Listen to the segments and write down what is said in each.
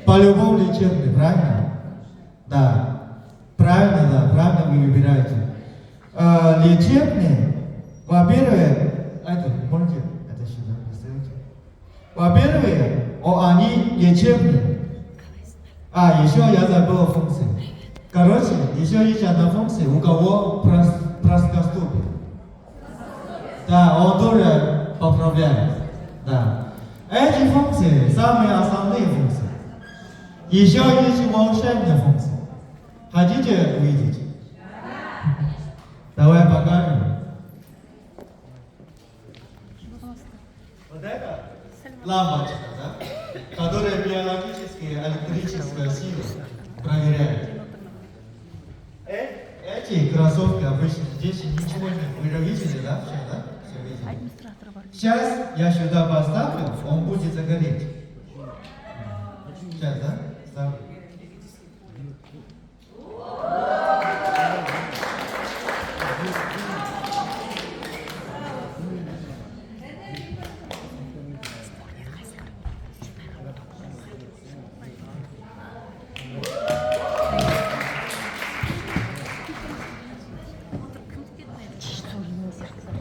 По-любому лечебный, правильно? Да. Правильно, вы выбираете. Лечебный, во-первых, это, можете это сюда поставить? Во-первых, они лечебные. Еще я забыл функции. Короче, еще есть одна функция, у кого плоскостопие. Да, он тоже поправляет. Да. Эти функции самые основные функции. Еще есть волшебная функция. Хотите увидеть? Давай покажем. Вот это лампочка, да? Которая биологические, электрические силы проверяет. Эти кроссовки обычно здесь ничего нет. Вы же видели, да? Все, да? Все видели. Сейчас я сюда поставлю, он будет загореть. Сейчас, да? Ставлю.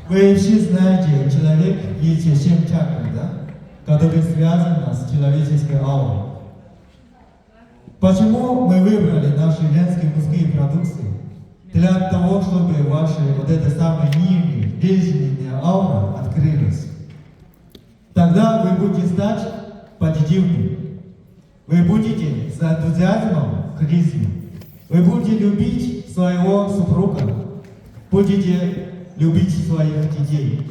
Вы все знаете, у человека есть 7 чакр, да? Которые связаны с человеческой аурой. Почему мы выбрали наши женские мужские продукции? Для того, чтобы ваша вот эта самая нижняя, жизненная аура открылась. Тогда вы будете стать позитивным. Вы будете с энтузиазмом к жизни. Вы будете любить своего супруга. Будете любить своих детей.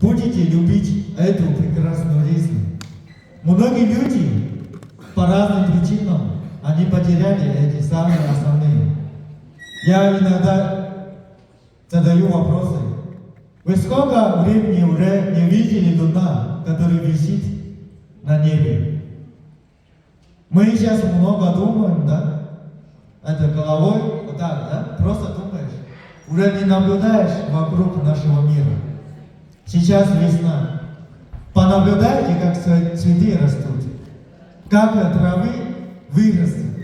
Будете любить эту прекрасную жизнь. Многие люди по разным причинам они потеряли эти самые основные. Я иногда задаю вопросы. Вы сколько времени уже не видели луна, которая висит на небе? Мы сейчас много думаем, да? Это головой вот так, да? Просто думаешь. Уже не наблюдаешь вокруг нашего мира. Сейчас весна. Понаблюдайте, как цветы растут. Как травы вырастут.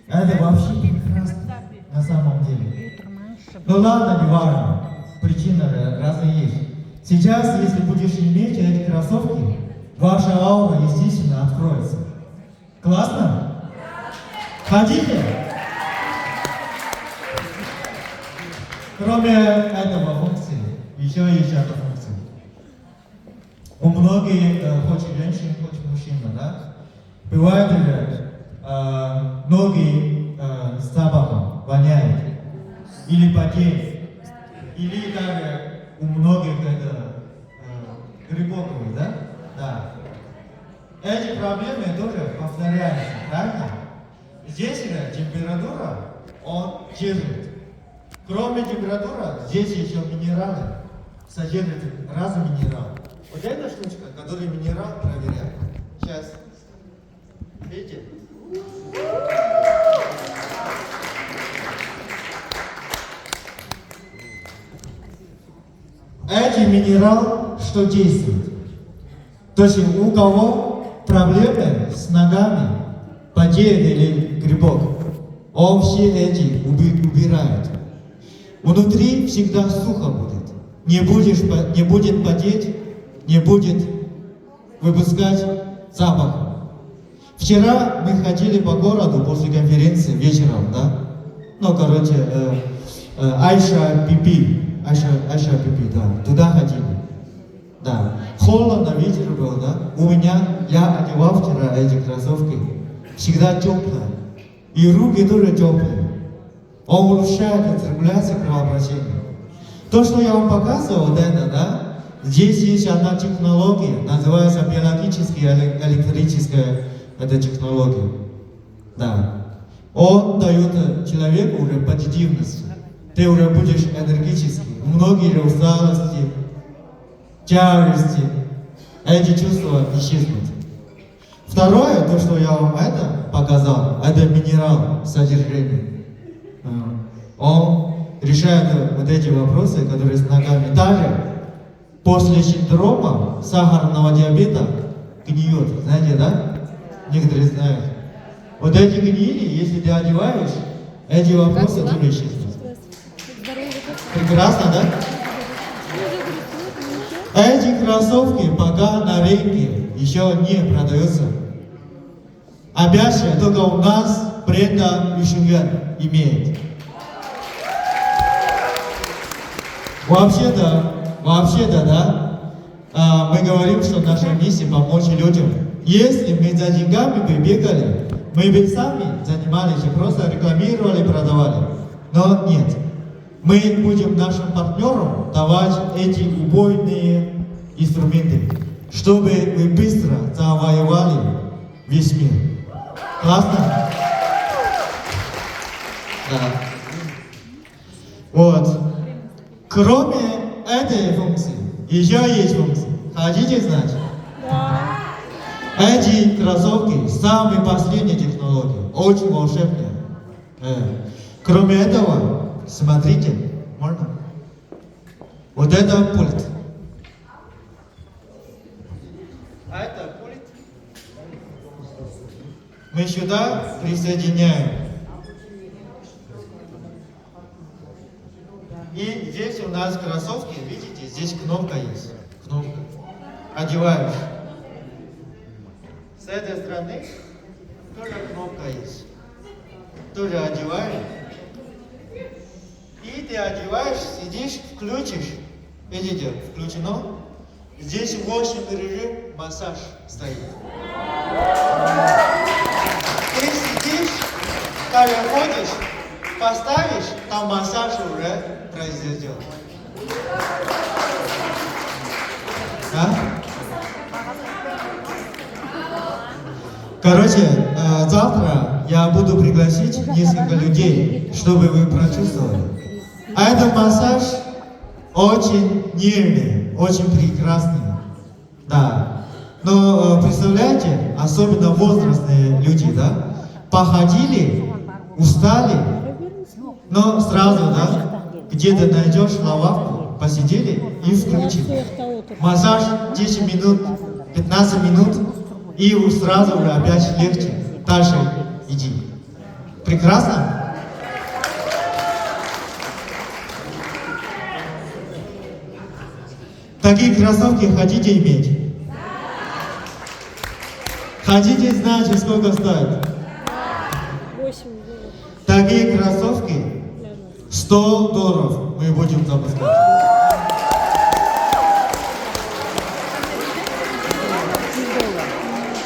Это вообще прекрасно на самом деле. Ну ладно, не важно. Причина разные есть. Сейчас, если будешь иметь эти кроссовки, ваша аура, естественно, откроется. Классно? Хотите? Кроме этого функции, еще есть одна функция. У многих, хоть женщин, хоть мужчин, да, бывает же ноги с запахом воняют, или потеют, или даже у многих это грибковые, да? Да. Эти проблемы тоже повторяются, правильно? Здесь же температура, он держит. Кроме температуры, здесь еще минералы, содержат разные минералы. Вот эта штучка, которую минерал проверяет. Сейчас. Видите? Эти минералы что действуют? То есть у кого проблемы с ногами, потеет или грибок, он все эти убирает. Внутри всегда сухо будет. Не будет потеть, не будет выпускать запах. Вчера мы ходили по городу после конференции вечером, да? Ну, короче, Айша Пипи, да, туда ходили. Да. Холодно, ветер был, да? Я одевал вчера эти кроссовки. Всегда теплые. И руки тоже теплые. Он улучшает циркуляцию кровообращения. То, что я вам показывал, вот это, да, здесь есть одна технология, называется биологическая электрическая технология. Да. Он дает человеку уже позитивность. Ты уже будешь энергический. Многие же усталости, тяжести, эти чувства исчезнут. Второе, то, что я вам это показал, это минерал содержание. Он решает вот эти вопросы, которые с ногами. Даже после синдрома сахарного диабета гниет. Знаете, да? Некоторые знают. Вот эти гнили, если ты одеваешь, эти вопросы тоже исчезнут. Прекрасно, да? Эти кроссовки пока на рынке еще не продаются. Опять же, только у нас бренда Юшинген имеет. Вообще-то, да, мы говорим, что наша миссия помочь людям. Если мы за деньгами бы бегали, мы бы сами занимались и просто рекламировали, продавали. Но нет. Мы будем нашим партнерам давать эти убойные инструменты, чтобы вы быстро завоевали весь мир. Классно? Да. Вот. Кроме этой функции, еще есть функции. Хотите знать? Да. Эти кроссовки самые последние технологии, очень волшебные. Кроме этого, смотрите, можно? Вот это пульт. А это пульт. Мы сюда присоединяем. И здесь у нас кроссовки, видите, здесь кнопка есть. Кнопка. Одеваешь. С этой стороны тоже кнопка есть. Тоже одеваешь. И ты одеваешь, сидишь, включишь. Видите, включено. Здесь 8 режим массаж стоит. Ты сидишь, когда ходишь, поставишь, там массаж уже произойдет. Да? Короче, завтра я буду пригласить несколько людей, чтобы вы прочувствовали. А этот массаж очень нежный, очень прекрасный. Да. Но представляете, особенно возрастные люди, да, походили, устали, но сразу, да, где-то найдешь лавку, посидели и включили. Массаж 10 минут, 15 минут, и сразу же опять легче. Дальше иди. Прекрасно? Такие кроссовки хотите иметь? Хотите знать, сколько стоит? 8 Такие кроссовки $100 мы будем запускать.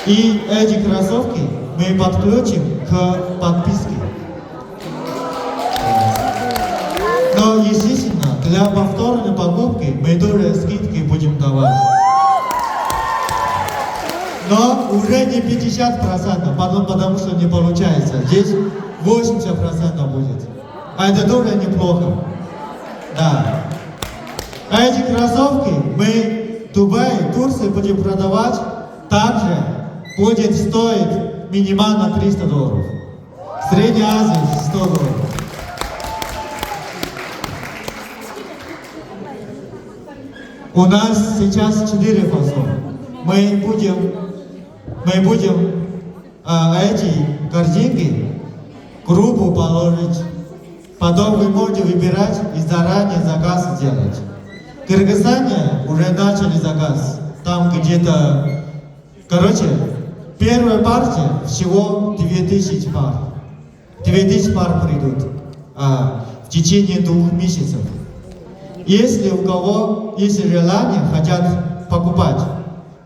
И эти кроссовки мы подключим к подписке. Но, естественно, для повторной покупки мы тоже скидки будем давать. Но уже не 50%, потому что не получается. Здесь 80% будет. А это тоже неплохо. Да. А эти кроссовки мы в Дубае, Турции будем продавать. Также будет стоить минимально $300. В Средней Азии $100. У нас сейчас 4 фасона. Мы будем эти корзинки группу положить. Потом вы можете выбирать и заранее заказ сделать. В Кыргызстане уже начали заказ. Там где-то... Короче, первая партия всего 2000 пар. 2000 пар придут в течение 2 месяцев. Если у кого есть желание, хотят покупать,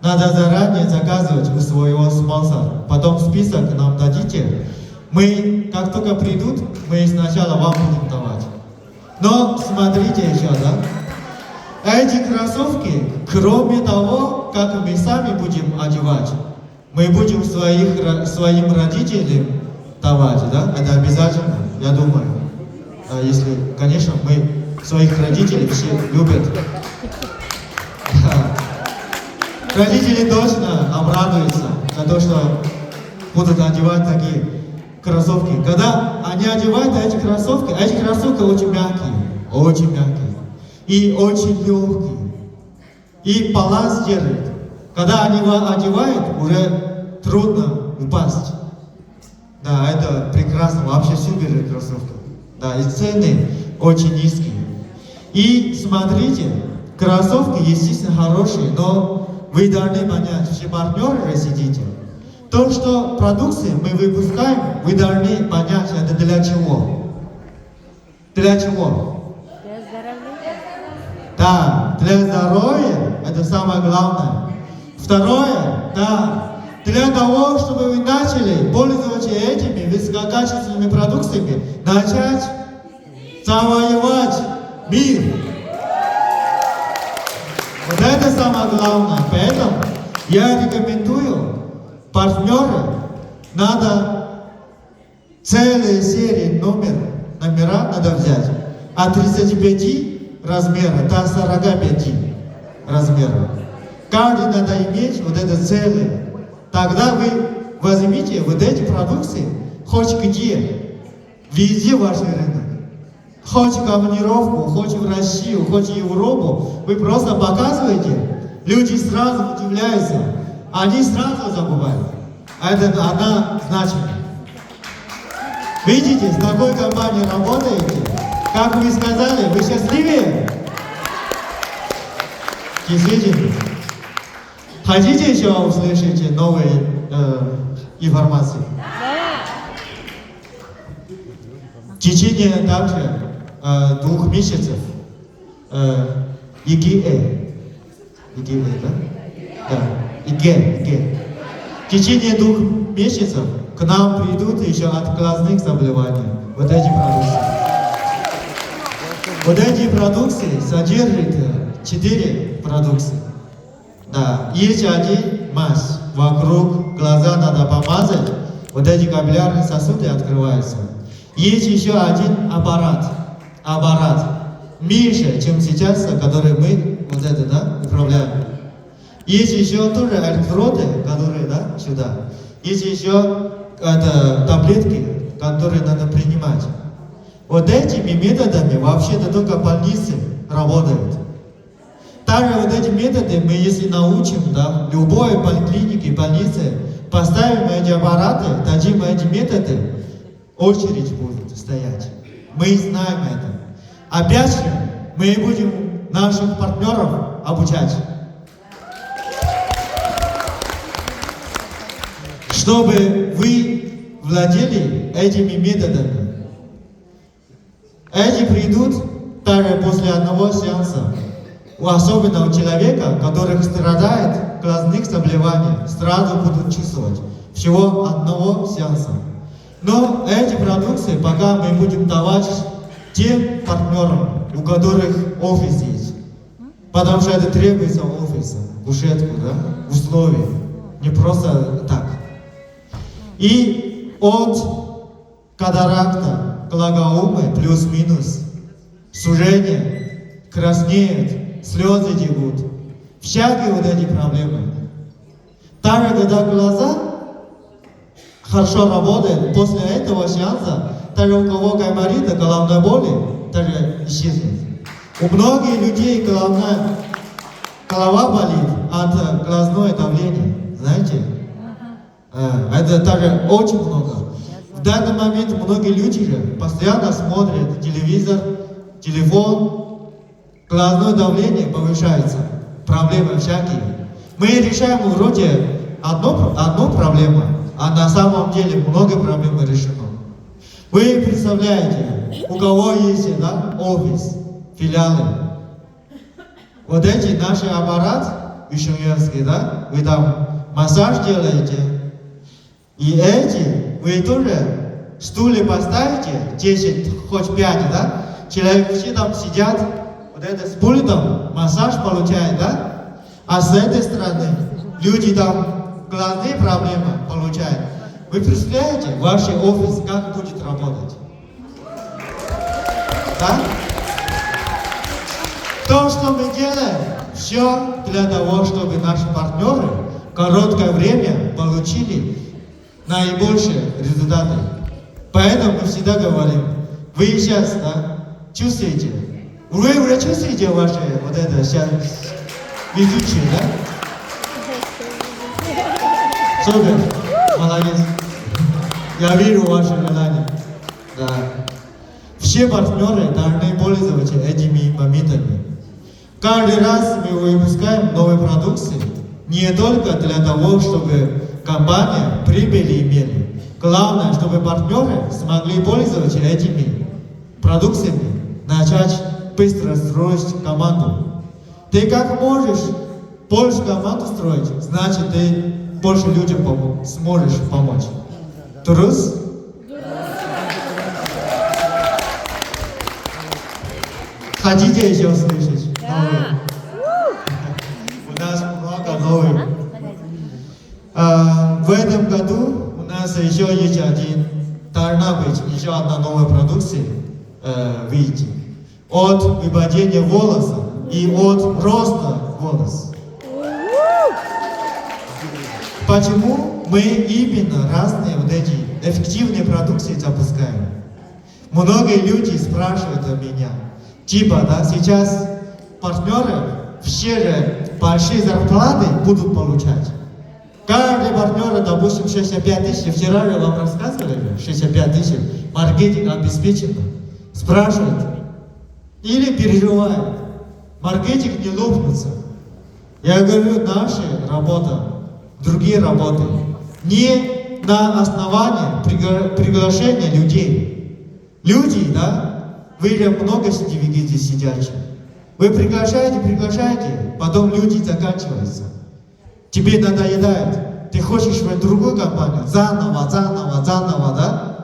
надо заранее заказывать у своего спонсора. Потом список нам дадите. Мы, как только придут, мы сначала вам будем давать. Но смотрите еще, да? Эти кроссовки, кроме того, как мы сами будем одевать, мы будем своим родителям давать, да? Это обязательно, я думаю. Если, конечно, мы своих родителей все любят. Родители точно обрадуются за то, что будут одевать такие кроссовки. Когда они одевают эти кроссовки очень мягкие и очень легкие. И баланс держит. Когда они одевают, уже трудно упасть. Да, это прекрасно, вообще супер кроссовка. Да, и цены очень низкие. И смотрите, кроссовки, естественно, хорошие, но вы должны понять, все партнеры сидите. То, что продукции мы выпускаем, вы должны понять, это для чего. Для чего? Для здоровья. Да, для здоровья, это самое главное. Второе, да, для того, чтобы вы начали пользоваться этими высококачественными продукциями, начать завоевать мир. Вот это самое главное. Поэтому я рекомендую партнеры, надо целые серии номера надо взять. От 35 размера до 45 размера. Каждый надо иметь вот это целое. Тогда вы возьмите вот эти продукции хоть где, везде ваш рынок. Хоть в командировку, хоть в Россию, хоть в Европу, вы просто показываете, люди сразу удивляются, они сразу забывают. А это одна значимая. Видите, с какой компанией работаете? Как вы сказали, вы счастливее? Действительно. Хотите еще услышать новые информации? В течение также 2 месяцев ИГЭ, да? Да, ИГЭ. В течение 2 месяцев к нам придут еще от глазных заболеваний вот эти продукции. Вот эти продукции содержат 4 продукции. Да, есть один мазь, вокруг глаза надо помазать, вот эти капиллярные сосуды открываются. Есть еще один аппарат, меньше, чем сейчас, который мы вот это, да, управляем. Есть еще тоже электроды, которые, да, сюда. Есть еще таблетки, которые надо принимать. Вот этими методами вообще-то только больницы работают. Также вот эти методы мы, если научим, да, любой поликлинике, больнице, поставим эти аппараты, дадим эти методы, очередь будет стоять. Мы знаем это. Опять же, мы будем наших партнеров обучать. Чтобы вы владели этими методами. Эти придут также после одного сеанса. Особенно у человека, который страдает глазных заболеваний, сразу будут чувствовать. Всего одного сеанса. Но эти продукции пока мы будем давать тем партнерам, у которых офис есть. Потому что это требуется офиса, кушетку, да, условия. Не просто так. И от катаракта, глаукомы плюс-минус, сужение, краснеет, слезы текут. Всякие вот эти проблемы. Также, когда глаза хорошо работают, после этого сеанса, даже у кого гайморита, головной боли, даже исчезнет. У многих людей голова болит от глазное давление, знаете? Это также очень много. В данный момент многие люди же постоянно смотрят телевизор, телефон, глазное давление повышается, проблемы всякие. Мы решаем вроде одну проблему, а на самом деле много проблем решено. Вы представляете, у кого есть, да, офис, филиалы. Вот эти наши аппараты, вишеньевские, да, вы там массаж делаете. И эти вы тоже стулья поставите, 10, хоть 5, да? Человек все там сидят, вот это с пультом, массаж получает, да? А с этой стороны люди там глазные проблемы получают. Вы представляете, ваш офис как будет работать? Да? То, что мы делаем, все для того, чтобы наши партнеры в короткое время получили наибольшие результаты. Поэтому мы всегда говорим, вы сейчас, да, чувствуете, вы уже чувствуете ваши вот это сейчас ведущие, да? Супер, молодец. Я верю в ваше желание. Да. Все партнеры должны пользоваться этими моментами. Каждый раз мы выпускаем новые продукции не только для того, чтобы компания прибыли имели. Главное, чтобы партнеры смогли пользоваться этими продукциями, начать быстро строить команду. Ты как можешь больше команду строить, значит ты больше людям сможешь помочь. Трус? Хотите еще слышать? Новые? У нас много новых. В этом году у нас еще есть должна быть еще одна новая продукция выйти. От выпадения волоса и от роста волоса. Почему мы именно разные вот эти эффективные продукции запускаем? Многие люди спрашивают меня, типа, да, сейчас партнеры все же большие зарплаты будут получать. Каждый партнер, допустим, 65 тысяч, вчера же вам рассказывали, 65 тысяч, маркетинг обеспечен. Спрашивают или переживают, маркетинг не лопнется. Я говорю, наша работа, другие работы, не на основании приглашения людей. Люди, да, вы же много сидите здесь сидящие. Вы приглашаете, потом люди заканчиваются. Тебе надоедает. Ты хочешь в другую компанию заново, да,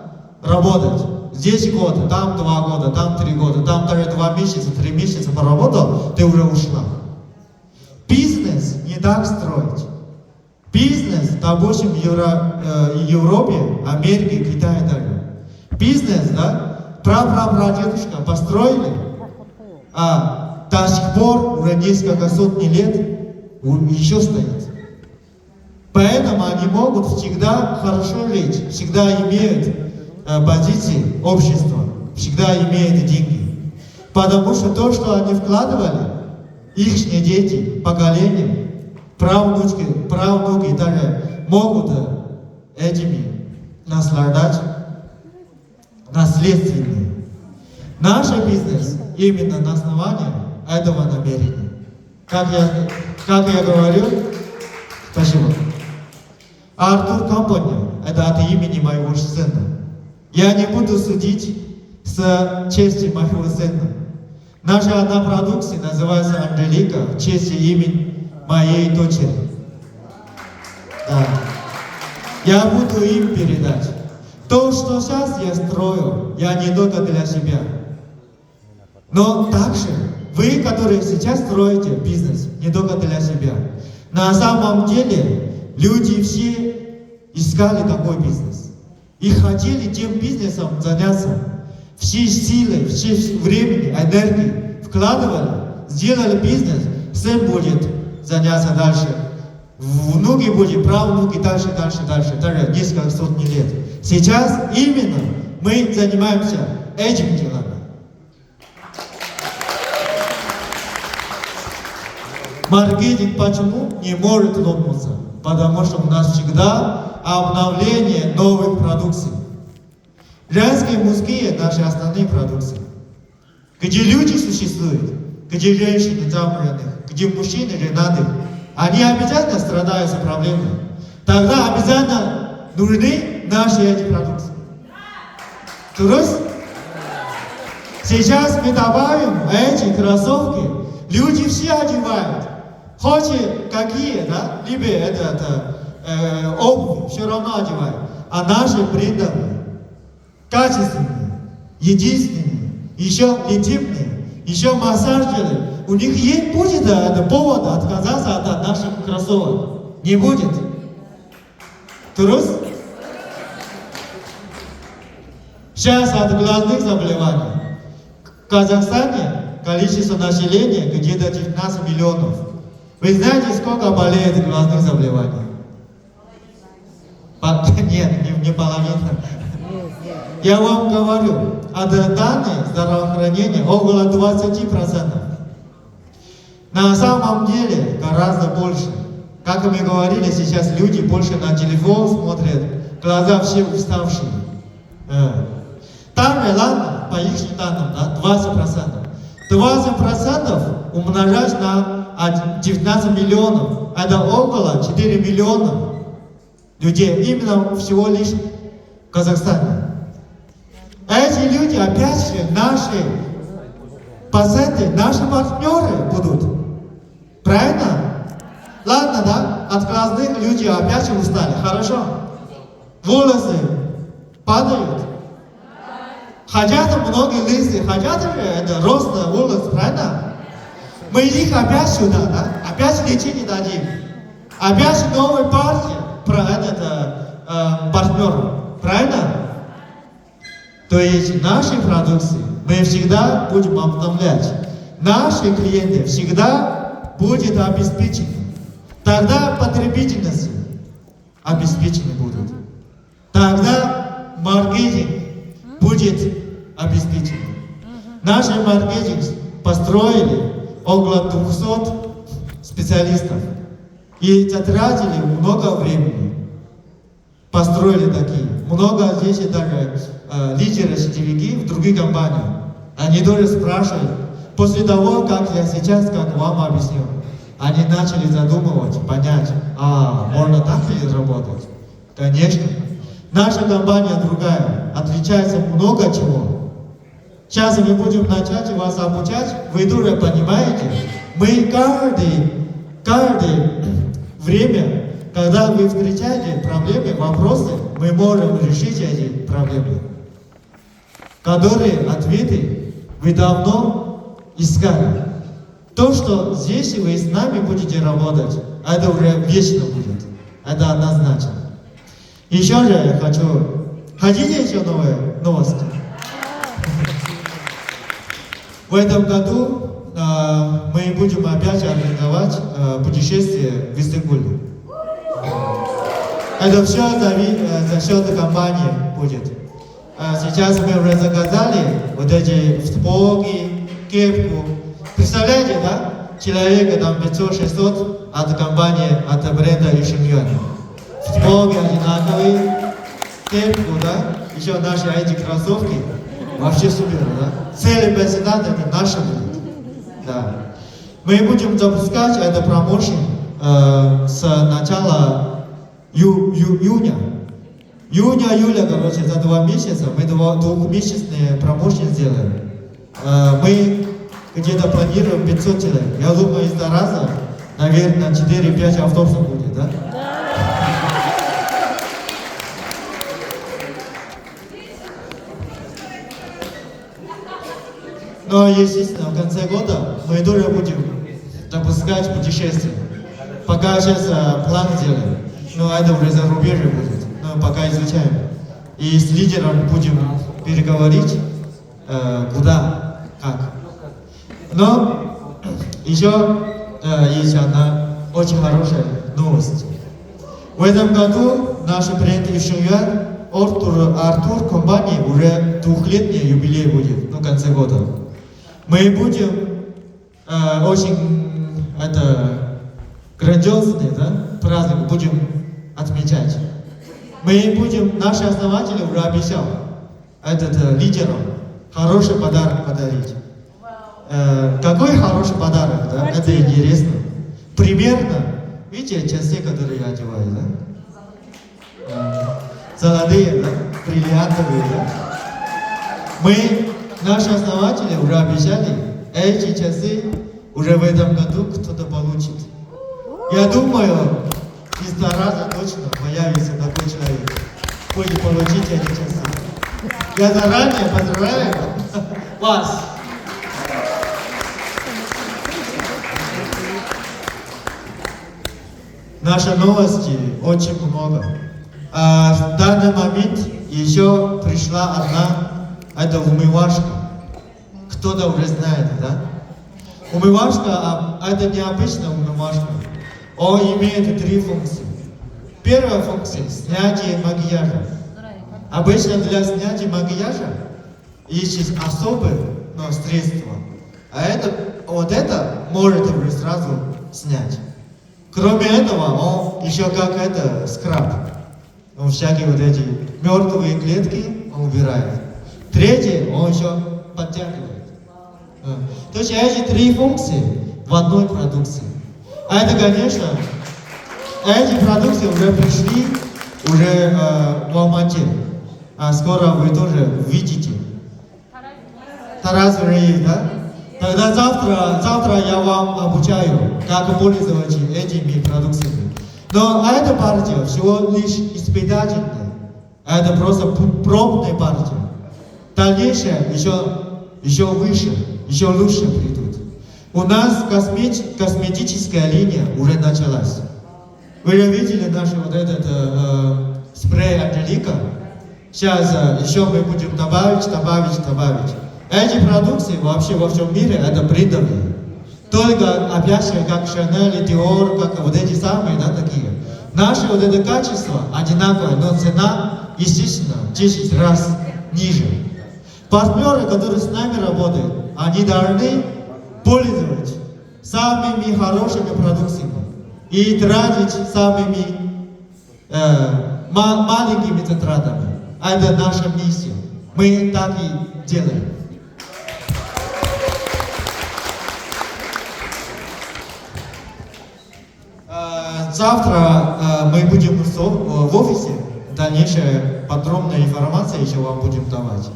работать. Здесь год, там 2 года, там 3 года, там даже 2 месяца, 3 месяца поработал, ты уже ушла. Бизнес не так строить. Бизнес, допустим, в Европе, Америке, Китае даже. Бизнес, да, прапрадедушка построили, а до сих пор уже несколько сотни лет еще стоит. Поэтому они могут всегда хорошо жить, всегда имеют позиции общества, всегда имеют деньги. Потому что то, что они вкладывали, их дети, поколение, правнуки даже могут этими наслаждать наследственными. Наш бизнес именно на основании этого намерения. Как я говорю, спасибо. Артур Компания, это от имени моего сына. Я не буду судить с чести моего сына. Наша одна продукция называется Анжелика в честь имени моей дочери. Да. Я буду им передать. То, что сейчас я строю, я не только для себя. Но также вы, которые сейчас строите бизнес, не только для себя. На самом деле, люди все искали такой бизнес. И хотели тем бизнесом заняться. Все силы, все времени, энергии вкладывали, сделали бизнес, сын будет заняться дальше. Внуки будут, правнуки дальше, даже несколько сотни лет. Сейчас именно мы занимаемся этими делами. Маркетинг почему не может лопнуться? Потому что у нас всегда обновление новых продукций. Женские и мужские наши основные продукции. Где люди существуют, где женщины замужних, где мужчины женатых, они обязательно страдают за проблемы. Тогда обязательно нужны наши эти продукции. Трус? Сейчас мы добавим эти кроссовки. Люди все одевают. Хоть какие, да, либо обувь, все равно одевают. А наши брендовые, качественные, единственные, еще летипные, еще массажеры. У них есть будет повод отказаться от наших кроссовок? Не будет. Трус? Сейчас от глазных заболеваний. В Казахстане количество населения где-то 19 миллионов. Вы знаете, сколько болеет глазных заболеваний? Нет, не половина. Я вам говорю, от данных здравоохранения около 20%. На самом деле гораздо больше. Как мы говорили, сейчас люди больше на телефон смотрят, глаза все уставшие. Там, ладно, по их данным, да, 20%. 20% умножать на 19 миллионов. Это около 4 миллиона людей. Именно всего лишь в Казахстане. Эти люди, опять же, наши пациенты, наши партнеры будут. Правильно? Ладно, да? От глазных люди опять же устали. Хорошо? Волосы падают. Хотят многие лысые, хотят это рост волос, правильно? Мы их опять сюда, да? Опять лечить не дадим. Опять новая партия про этот партнер, правильно? То есть наши продукции мы всегда будем обновлять. Наши клиенты всегда будут обеспечены. Тогда потребительность обеспечены будут. Тогда маркетинг будет обеспечен. Наш маркетинг построили около 200 специалистов и затратили много времени. Построили такие. Много здесь даже лидеры сетевики в других компаниях. Они тоже спрашивают, после того, как я сейчас как вам объяснил, они начали задумывать, понять, можно так ли работать? Конечно. Наша компания другая, отличается много чего. Сейчас мы будем начать вас обучать, вы тоже понимаете, мы каждое время, когда вы встречаете проблемы, вопросы, мы можем решить эти проблемы, которые ответы вы давно искали. То, что здесь вы с нами будете работать, это уже вечно будет, это однозначно. Еще же я хочу... Хотите еще новые новости? В этом году мы будем опять организовать путешествие в Истанбуле. Это все за счет компании будет. Сейчас мы уже заказали вот эти сапоги, кепку. Представляете, да? Человека там 500-600 от компании, от бренда Ишиньюан. Сапоги одинаковые, кепку, да? Еще наши эти кроссовки. Вообще супер, да? Целый президент это наши будет. Да. Мы будем запускать это промоушен с начала июня. Июня-июля, короче, за 2 месяца мы двухмесячный промоушен сделаем. Мы где-то планируем 500 человек. Я думаю, из раза, наверное, 4-5 автобусов будет, да? Но, естественно, в конце года мы тоже будем запускать путешествия. Пока сейчас план делаем, но это уже зарубежье будет, но пока изучаем. И с лидером будем переговорить, куда, как. Но еще есть одна очень хорошая новость. В этом году наш бренд Ишиньюан Артур компании уже 2-летний юбилей будет, в конце года. Мы будем очень грандиозный праздник будем отмечать. Мы будем, наши основатели уже обещал лидерам хороший подарок подарить. Какой хороший подарок, да? Это интересно. Примерно, видите, часы, которые я одеваю, да? Золотые, да? Бриллиантовые, да? Наши основатели уже обещали, эти часы уже в этом году кто-то получит. Я думаю, из раза точно появится такой человек, будет получить эти часы. Я заранее поздравляю вас. Наши новости очень много. В данный момент еще пришла одна, это умывашка. Кто-то уже знает, да? Умывашка, это необычная умывашка. Он имеет 3 функции. Первая функция – снятие макияжа. Обычно для снятия макияжа есть особые средства. А это может уже сразу снять. Кроме этого, он еще как скраб. Он всякие вот эти мертвые клетки он убирает. Третье, он еще подтягивает. То есть эти три функции в одной продукции. А это, конечно, эти продукции уже пришли уже в Алмате. А скоро вы тоже увидите. Тарас уже есть, да? Тогда завтра я вам обучаю, как пользоваться этими продукциями. Но эта партия всего лишь испытательная. Это просто пробная партия. Дальнейшее еще выше, еще лучше придут. У нас косметическая линия уже началась. Вы же видели наш вот этот спрей Анжелика? Сейчас еще мы будем добавить. Эти продукции вообще во всем мире это брендовые. Только опять же, как Chanel, Dior, как вот эти самые, да, такие. Наше вот это качество одинаковое, но цена, естественно, 10 раз ниже. Партнеры, которые с нами работают, они должны пользоваться самыми хорошими продукциями и тратить самыми маленькими затратами. Это наша миссия. Мы так и делаем. Завтра мы будем в офисе, дальнейшая подробная информация еще вам будем давать.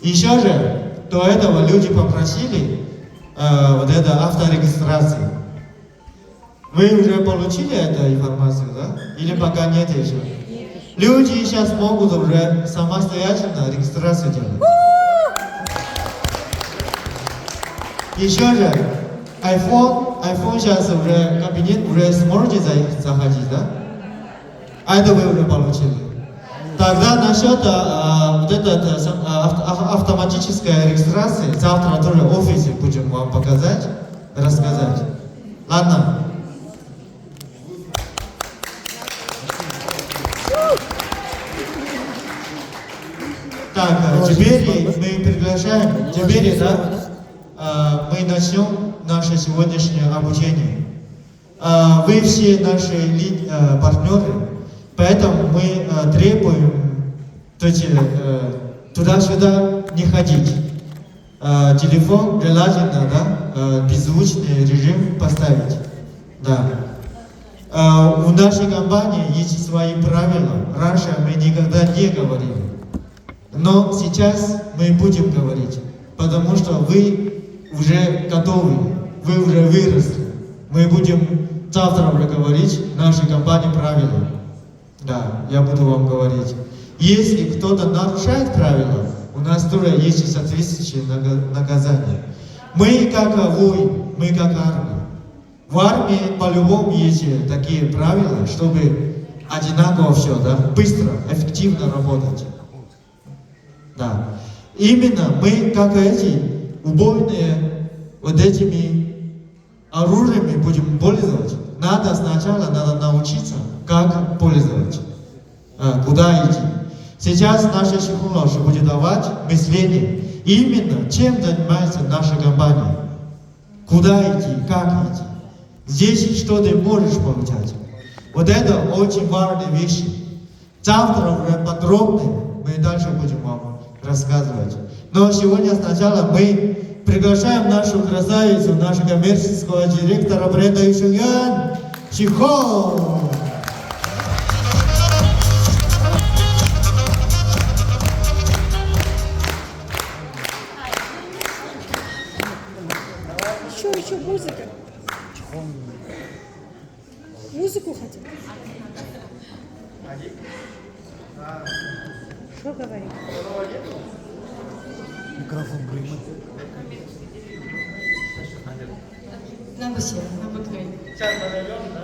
Еще же, до этого люди попросили вот это авторегистрацию. Вы уже получили эту информацию, да? Или пока нет еще? Люди сейчас могут уже самостоятельно регистрацию делать. Еще же, iPhone сейчас уже кабинет уже сможете заходить, да? А это вы уже получили. Тогда насчет вот этой автоматической регистрации завтра тоже в офисе будем вам показать, рассказать. Ладно? Так, теперь мы приглашаем, мы начнем наше сегодняшнее обучение. Вы все наши партнеры, поэтому мы требуем туда-сюда не ходить. Телефон желательно, да, беззвучный режим поставить. Да. У нашей компании есть свои правила. Раньше мы никогда не говорили. Но сейчас мы будем говорить, потому что вы уже готовы, вы уже выросли. Мы будем завтра уже говорить нашей компании правила. Да, я буду вам говорить. Если кто-то нарушает правила, у нас тоже есть соответствующее наказание. Мы как воин, мы как армия. В армии по-любому есть такие правила, чтобы одинаково все, да, быстро, эффективно работать. Да. Именно мы, как эти убойные вот этими оружиями будем пользоваться. Сначала надо научиться, как пользоваться, куда идти. Сейчас наша Шихунлоша будет давать мышление. Именно чем занимается наша компания. Куда идти, как идти. Здесь что ты можешь получать. Вот это очень важные вещи. Завтра уже подробно мы дальше будем вам рассказывать. Но сегодня сначала мы приглашаем нашу красавицу, нашего коммерческого директора бренда Юшуян Чихо. Еще музыка. Музыку хотим. Что говорить? Микрофон прямой. На выше, на бэкгрейд. Сейчас подойдем, да?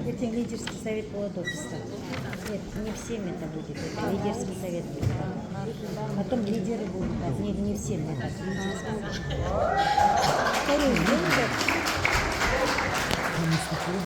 Это лидерский совет Павлодовска. Нет, не всем это будет. Это лидерский совет будет. Потом лидеры будут. Не всем это. Лидерский. Второй день.